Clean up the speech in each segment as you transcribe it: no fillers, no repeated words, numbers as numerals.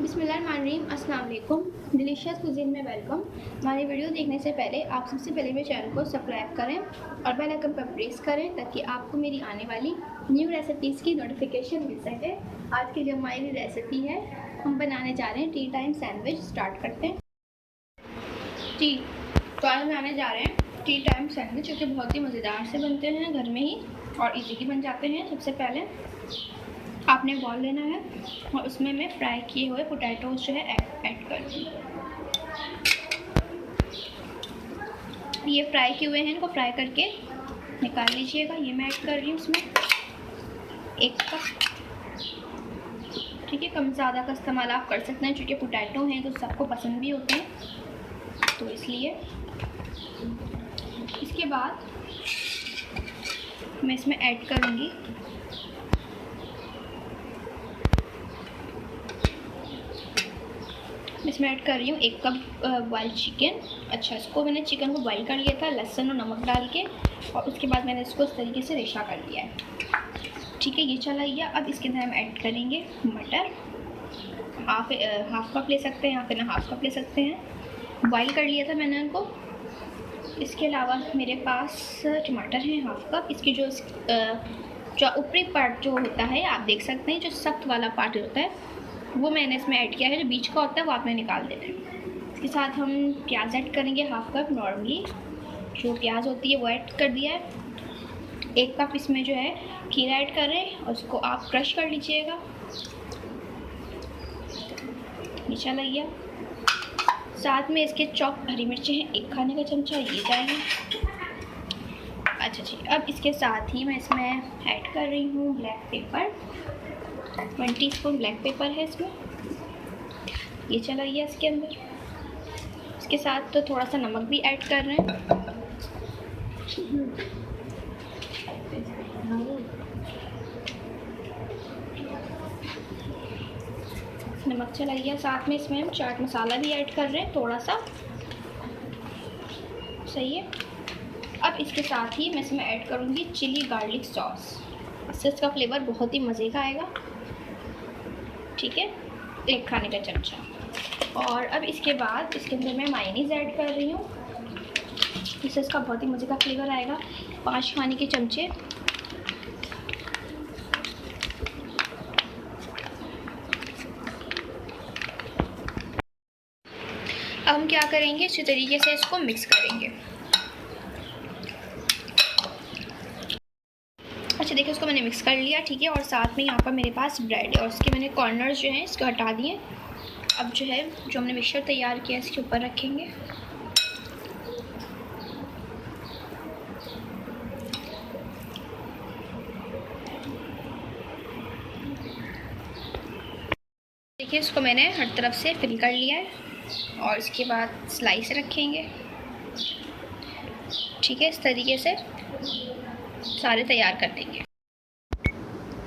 बिस्मिल्लाहिर्रहमानिर्रहीम, अस्सलाम वालेकुम। डिलीशियस कुज़ीन में वेलकम। हमारी वीडियो देखने से पहले आप सबसे पहले मेरे चैनल को सब्सक्राइब करें और बेल आइकन पर प्रेस करें ताकि आपको मेरी आने वाली न्यू रेसिपीज़ की नोटिफिकेशन मिल सके। आज की जो हमारी रेसिपी है, हम बनाने जा रहे हैं टी टाइम सैंडविच। स्टार्ट करते हैं। तो आज बनाने जा रहे हैं टी टाइम सैंडविच, जो कि बहुत ही मज़ेदार से बनते हैं घर में ही और इजीली बन जाते हैं। सबसे पहले आपने बॉल लेना है और उसमें मैं फ्राई किए हुए पोटैटोज जो है ऐड कर दूँ। ये फ्राई किए हुए हैं, इनको फ्राई करके निकाल लीजिएगा। ये मैं ऐड कर रही हूँ इसमें 1 कप। ठीक है, कम ज़्यादा का इस्तेमाल आप कर सकते हैं, क्योंकि पोटैटो हैं तो सबको पसंद भी होते हैं, तो इसलिए। इसके बाद मैं इसमें ऐड करूँगी इसमें ऐड कर रही हूँ 1 कप बॉइल्ड चिकन। अच्छा, इसको मैंने चिकन को बॉइल कर लिया था लहसुन और नमक डाल के, और उसके बाद मैंने इसको इस तरीके से रेशा कर लिया है। ठीक है, ये चला गया। अब इसके अंदर हम ऐड करेंगे मटर। हाफ कप ले सकते हैं या फिर हाफ कप ले सकते हैं। बॉइल कर लिया था मैंने उनको। इसके अलावा मेरे पास टमाटर हैं हाफ कप। इसकी जो ऊपरी पार्ट जो होता है आप देख सकते हैं, जो सख्त वाला पार्ट होता है वो मैंने इसमें ऐड किया है। जो बीच का होता है वो आपने निकाल देना है। इसके साथ हम प्याज ऐड करेंगे हाफ कप। नॉर्मली जो प्याज होती है वो ऐड कर दिया है। 1 कप इसमें जो है खीरा ऐड कर रहे हैं और उसको आप क्रश कर लीजिएगा। ये चला गया। साथ में इसके चॉप हरी मिर्ची हैं 1 खाने का चमचा, ये जाएंगे। अच्छा जी, अब इसके साथ ही मैं इसमें ऐड कर रही हूँ black pepper. 1 teaspoon black pepper है इसमें, ये चला गया इसके अंदर। इसके साथ तो थोड़ा सा नमक भी ऐड कर रहे हैं। नमक चला गया। साथ में इसमें हम चाट मसाला भी ऐड कर रहे हैं थोड़ा सा। सही है। अब इसके साथ ही मैं इसमें ऐड करूँगी चिली गार्लिक सॉस। इससे इसका फ्लेवर बहुत ही मज़े का आएगा। ठीक है, 1 खाने का चमचा। और अब इसके बाद इसके अंदर मैं मायोनीज़ ऐड कर रही हूँ। इससे इसका बहुत ही मज़े का फ्लेवर आएगा। 5 खाने के चमचे। अब हम क्या करेंगे, इसी तरीके से इसको मिक्स करेंगे। अच्छा, देखिए उसको मैंने मिक्स कर लिया। ठीक है, और साथ में यहाँ पर मेरे पास ब्रेड है और उसके मैंने कॉर्नर्स जो हैं इसको हटा दिए। अब जो है जो हमने मिक्सचर तैयार किया इसके ऊपर रखेंगे। देखिए इसको मैंने हर तरफ से फिल कर लिया है और इसके बाद स्लाइस रखेंगे। ठीक है, इस तरीके से सारे तैयार कर देंगे।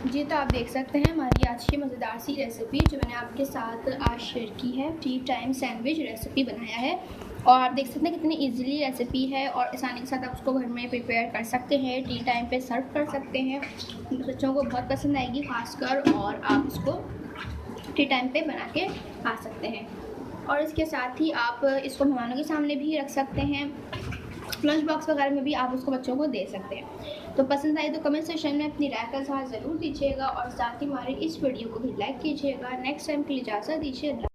जी, तो आप देख सकते हैं हमारी आज की मज़ेदार सी रेसिपी जो मैंने आपके साथ आज शेयर की है। टी टाइम सैंडविच रेसिपी बनाया है और आप देख सकते हैं कितनी इजीली रेसिपी है और आसानी के साथ आप उसको घर में प्रिपेयर कर सकते हैं। टी टाइम पे सर्व कर सकते हैं, बच्चों को बहुत पसंद आएगी खासकर, और आप उसको टी टाइम पे बना के खा सकते हैं। और इसके साथ ही आप इसको मेहमानों के सामने भी रख सकते हैं। लंच बॉक्स वगैरह में भी आप उसको बच्चों को दे सकते हैं। तो पसंद आए तो कमेंट सेक्शन में अपनी राय का इज़हार ज़रूर दीजिएगा और साथ ही हमारे इस वीडियो को भी लाइक कीजिएगा। नेक्स्ट टाइम के लिए इजाज़त दीजिए।